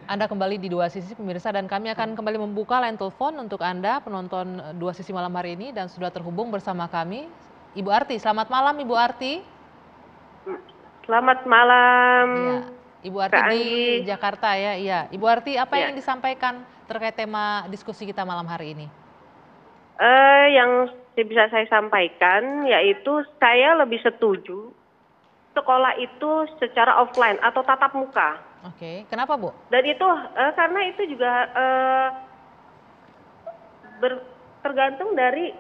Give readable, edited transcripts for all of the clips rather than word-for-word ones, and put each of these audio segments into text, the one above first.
Anda kembali di Dua Sisi pemirsa dan kami akan kembali membuka line telepon untuk Anda penonton Dua Sisi malam hari ini dan sudah terhubung bersama kami Ibu Arti. Selamat malam Ibu Arti. Selamat malam. Ya, Ibu Arti Kak di Anggi. Jakarta ya. Iya, Ibu Arti apa yang Ya. ingin disampaikan terkait tema diskusi kita malam hari ini? Yang bisa saya sampaikan yaitu saya lebih setuju sekolah itu secara offline atau tatap muka. Oke, kenapa Bu? Dan itu karena itu juga tergantung dari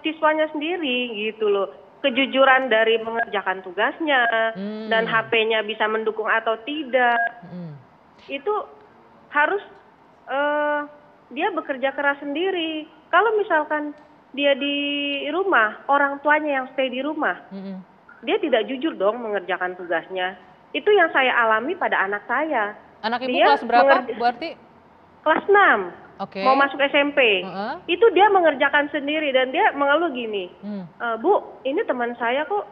siswanya sendiri gitu loh. Kejujuran dari mengerjakan tugasnya dan HP-nya bisa mendukung atau tidak. Itu harus dia bekerja keras sendiri. Kalau misalkan dia di rumah, orang tuanya yang stay di rumah, dia tidak jujur dong mengerjakan tugasnya. Itu yang saya alami pada anak saya. Anak Ibu Dia kelas berapa Bu Arti? Kelas 6. Oke. Mau masuk SMP. Itu dia mengerjakan sendiri dan dia mengeluh gini. Bu, ini teman saya kok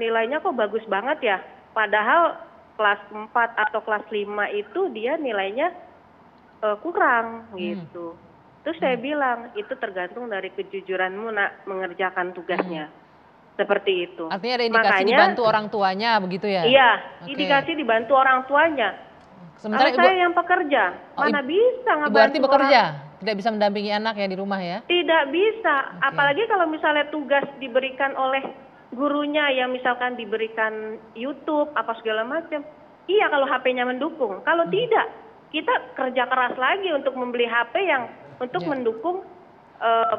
nilainya kok bagus banget ya. Padahal kelas 4 atau kelas 5 itu dia nilainya kurang gitu. Terus saya bilang, itu tergantung dari kejujuranmu nak mengerjakan tugasnya. Seperti itu. Artinya ada indikasi dibantu orang tuanya begitu ya? Iya, indikasi dibantu orang tuanya. Sementara Kalau saya yang pekerja, mana bisa ngebantu Ibu Arti bekerja? orang. Tidak bisa mendampingi anak ya di rumah ya? Tidak bisa, apalagi kalau misalnya tugas diberikan oleh gurunya yang misalkan diberikan YouTube apa segala macam. Iya kalau HP-nya mendukung, kalau tidak kita kerja keras lagi untuk membeli HP yang untuk mendukung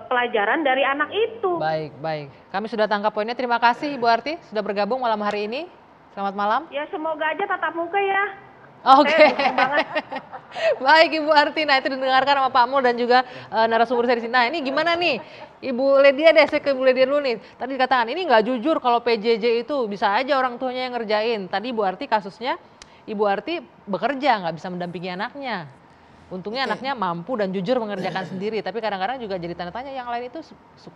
pelajaran dari anak itu. Baik. Kami sudah tangkap poinnya. Terima kasih Ibu Arti sudah bergabung malam hari ini. Selamat malam. Ya semoga aja tatap muka ya. Oke. Baik Ibu Arti. Nah itu didengarkan sama Pak Mul dan juga narasumber saya di sini. Nah ini gimana nih Ibu Ledia deh, saya ke Ibu Ledia dulu nih. Tadi dikatakan ini nggak jujur kalau PJJ itu bisa aja orang tuanya yang ngerjain. Tadi Ibu Arti kasusnya Ibu Arti bekerja nggak bisa mendampingi anaknya. Untungnya anaknya mampu dan jujur mengerjakan sendiri, tapi kadang-kadang juga jadi tanda tanya yang lain itu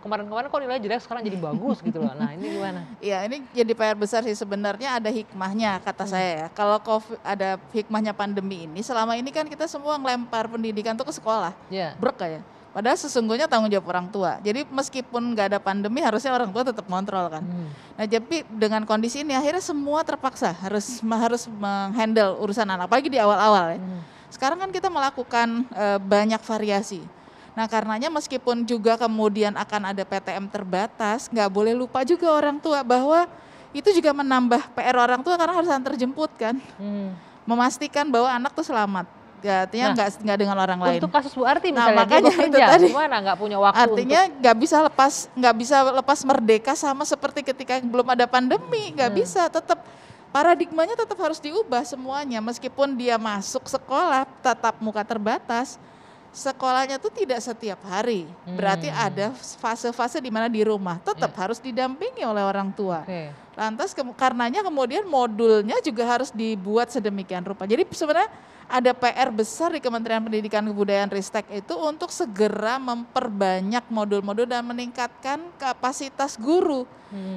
kemarin-kemarin kok nilainya jelek sekarang jadi bagus gitu loh. Nah ini gimana? Iya ini jadi PR besar sih sebenarnya ada hikmahnya kata saya ya. Kalau ada hikmahnya pandemi ini, selama ini kan kita semua ngelempar pendidikan tuh ke sekolah, brek ya. Padahal sesungguhnya tanggung jawab orang tua. Jadi meskipun nggak ada pandemi harusnya orang tua tetap kontrol kan. Nah jadi dengan kondisi ini akhirnya semua terpaksa harus menghandle urusan anak, apalagi di awal-awal ya. Sekarang kan kita melakukan banyak variasi. Nah karenanya meskipun juga kemudian akan ada PTM terbatas, nggak boleh lupa juga orang tua bahwa itu juga menambah PR orang tua karena harus antar jemput kan. Memastikan bahwa anak tuh selamat. Ya, artinya nggak dengan orang lain. Untuk kasus Bu Arti misalnya makanya dia bekerja, gimana nggak punya waktu? Artinya nggak bisa lepas merdeka sama seperti ketika belum ada pandemi, nggak bisa. Tetap paradigmanya tetap harus diubah semuanya. Meskipun dia masuk sekolah tatap muka terbatas, sekolahnya tuh tidak setiap hari. Berarti ada fase-fase di mana di rumah tetap harus didampingi oleh orang tua. Lantas karenanya kemudian modulnya juga harus dibuat sedemikian rupa. Jadi sebenarnya ada PR besar di Kementerian Pendidikan Kebudayaan Ristek itu untuk segera memperbanyak modul-modul dan meningkatkan kapasitas guru.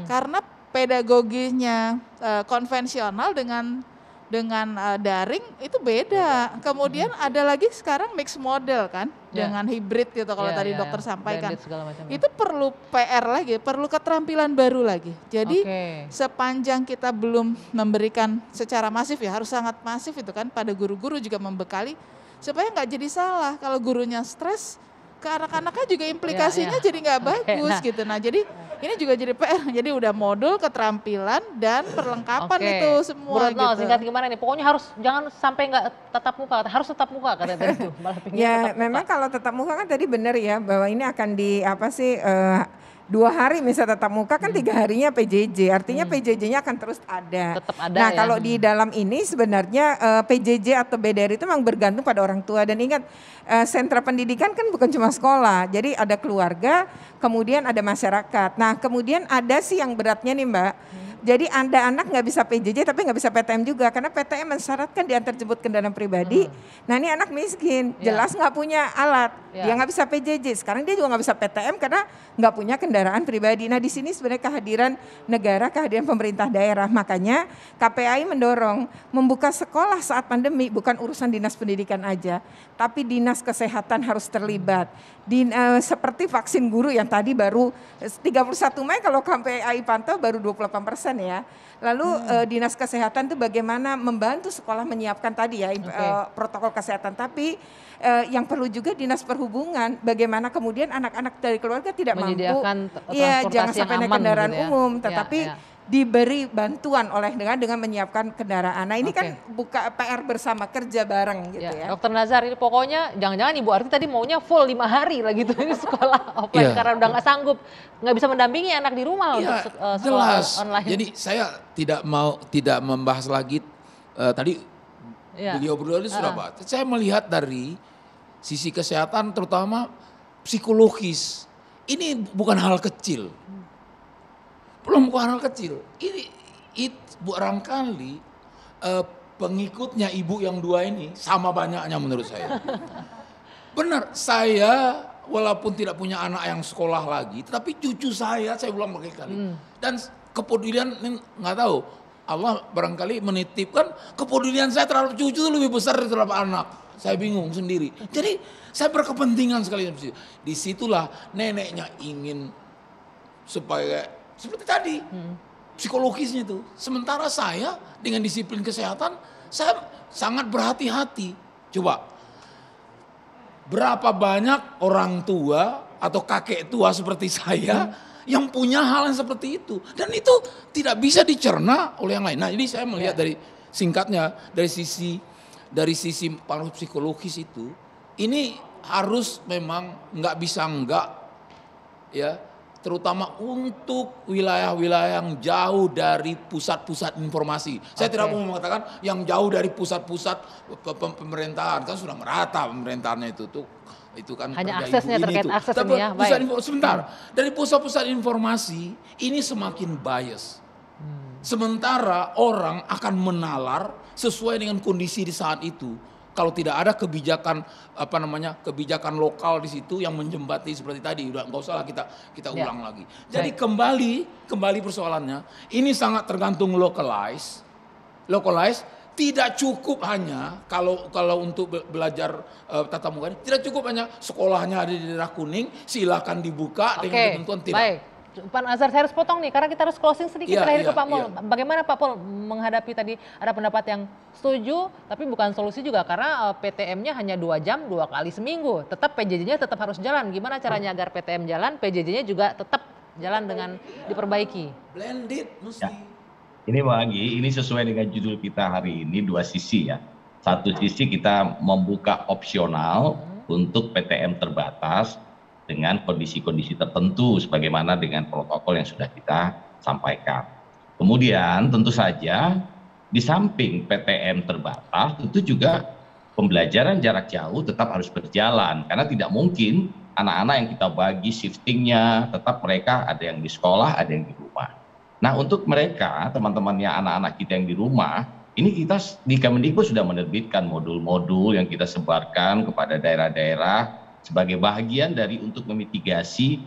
Karena pedagoginya konvensional dengan daring itu beda. Kemudian ada lagi sekarang mix model kan dengan hibrid gitu kalau tadi dokter sampaikan. Itu perlu PR lagi, perlu keterampilan baru lagi. Jadi sepanjang kita belum memberikan secara masif ya harus sangat masif itu kan pada guru-guru juga membekali supaya nggak jadi salah kalau gurunya stres ke anak-anaknya juga implikasinya jadi nggak bagus gitu. Nah jadi ini juga jadi PR, jadi udah modul, keterampilan dan perlengkapan itu semua gitu. Singkat gimana nih? Pokoknya harus jangan sampai nggak tatap muka, harus tetap muka katanya tadi itu. Ya memang kalau tatap muka kan tadi benar ya bahwa ini akan 2 hari misalnya tatap muka kan 3 harinya PJJ, artinya PJJ-nya akan terus ada. Tetap ada nah kalau di dalam ini sebenarnya PJJ atau BDR itu memang bergantung pada orang tua dan ingat sentra pendidikan kan bukan cuma sekolah, jadi ada keluarga, kemudian ada masyarakat. Nah kemudian ada sih yang beratnya nih Mbak, Jadi Anda anak nggak bisa PJJ tapi nggak bisa PTM juga karena PTM mensyaratkan diantar jemput kendaraan pribadi. Nah ini anak miskin, jelas nggak punya alat, dia nggak bisa PJJ. Sekarang dia juga nggak bisa PTM karena nggak punya kendaraan pribadi. Nah di sini sebenarnya kehadiran negara, kehadiran pemerintah daerah. Makanya KPAI mendorong membuka sekolah saat pandemi bukan urusan dinas pendidikan aja, tapi dinas kesehatan harus terlibat. Seperti vaksin guru yang tadi baru 31 Mei kalau KPAI pantau baru 28% ya. Lalu dinas kesehatan itu bagaimana membantu sekolah menyiapkan tadi ya protokol kesehatan. Tapi yang perlu juga dinas perhubungan bagaimana kemudian anak-anak dari keluarga tidak mampu, ya jangan sampai naik kendaraan gitu ya, umum, tetapi diberi bantuan dengan menyiapkan kendaraan. Nah ini kan buka PR bersama, kerja bareng gitu ya. Dokter Nazar, ini pokoknya jangan-jangan Ibu Arti tadi maunya full 5 hari lah gitu ini sekolah offline karena udah nggak sanggup, nggak bisa mendampingi anak di rumah untuk sekolah online. Jadi saya tidak membahas lagi tadi beliau berdua ini sudah bahas. Saya melihat dari sisi kesehatan terutama psikologis. Ini bukan hal kecil. Bukan hal kecil. Ini barangkali pengikutnya ibu yang dua ini sama banyaknya menurut saya. Benar, saya walaupun tidak punya anak yang sekolah lagi, tetapi cucu saya ulang berkali-kali. Dan kepedulian nggak tahu, Allah barangkali menitipkan kepedulian saya terhadap cucu itu lebih besar terhadap anak. Saya bingung sendiri. Jadi saya berkepentingan sekali. Disitulah neneknya ingin supaya seperti tadi, psikologisnya itu. Sementara saya dengan disiplin kesehatan, saya sangat berhati-hati. Coba, berapa banyak orang tua atau kakek tua seperti saya yang punya hal yang seperti itu. Dan itu tidak bisa dicerna oleh yang lain. Nah ini saya melihat dari singkatnya, dari sisi pengaruh psikologis itu, ini harus memang nggak bisa enggak ya. Terutama untuk wilayah-wilayah yang jauh dari pusat-pusat informasi. Saya tidak mau mengatakan yang jauh dari pusat-pusat pemerintahan, kan sudah merata pemerintahannya itu kan hanya aksesnya terkait akses ini ya. Sebentar, dari pusat-pusat informasi ini semakin bias. Sementara orang akan menalar sesuai dengan kondisi di saat itu. Kalau tidak ada kebijakan kebijakan lokal di situ yang menjembati seperti tadi, udah nggak usah lah kita ulang lagi. Jadi kembali persoalannya, ini sangat tergantung localize tidak cukup hanya kalau untuk belajar tatap muka, tidak cukup hanya sekolahnya ada di daerah kuning, silakan dibuka dengan ketentuan tidak. Baik. Pak Nazar, saya harus potong nih karena kita harus closing sedikit terakhir ke Pak Mul. Bagaimana Pak Pol menghadapi tadi ada pendapat yang setuju tapi bukan solusi juga karena PTM-nya hanya 2 jam 2 kali seminggu. Tetap PJJ-nya tetap harus jalan. Gimana caranya agar PTM jalan, PJJ-nya juga tetap jalan dengan diperbaiki? Blended mesti. Ya. Ini Bang Anggi, ini sesuai dengan judul kita hari ini, 2 sisi ya. Satu sisi kita membuka opsional untuk PTM terbatas dengan kondisi-kondisi tertentu sebagaimana dengan protokol yang sudah kita sampaikan. Kemudian tentu saja di samping PTM terbatas tentu juga pembelajaran jarak jauh tetap harus berjalan karena tidak mungkin anak-anak yang kita bagi shiftingnya tetap mereka ada yang di sekolah, ada yang di rumah. Nah untuk mereka teman-temannya anak-anak kita yang di rumah, ini kita di Kemendikbud sudah menerbitkan modul-modul yang kita sebarkan kepada daerah-daerah sebagai bagian dari untuk memitigasi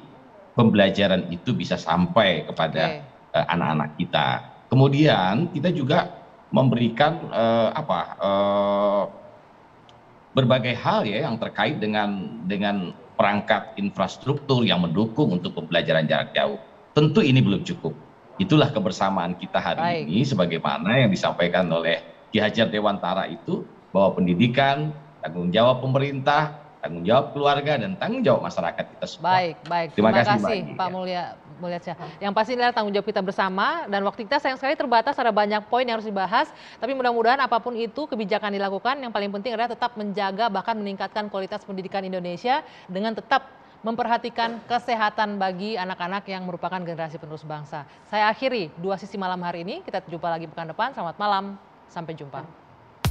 pembelajaran itu bisa sampai kepada anak-anak kita. Kemudian kita juga memberikan berbagai hal ya yang terkait dengan perangkat infrastruktur yang mendukung untuk pembelajaran jarak jauh. Tentu ini belum cukup. Itulah kebersamaan kita hari ini sebagaimana yang disampaikan oleh Ki Hajar Dewantara itu bahwa pendidikan tanggung jawab pemerintah, tanggung jawab keluarga dan tanggung jawab masyarakat kita semua. Baik. Terima kasih Pak Mulyasyah. Yang pasti adalah tanggung jawab kita bersama dan waktu kita sayang sekali terbatas, ada banyak poin yang harus dibahas. Tapi mudah-mudahan apapun itu kebijakan dilakukan, yang paling penting adalah tetap menjaga bahkan meningkatkan kualitas pendidikan Indonesia dengan tetap memperhatikan kesehatan bagi anak-anak yang merupakan generasi penerus bangsa. Saya akhiri 2 sisi malam hari ini, kita jumpa lagi pekan depan. Selamat malam, sampai jumpa.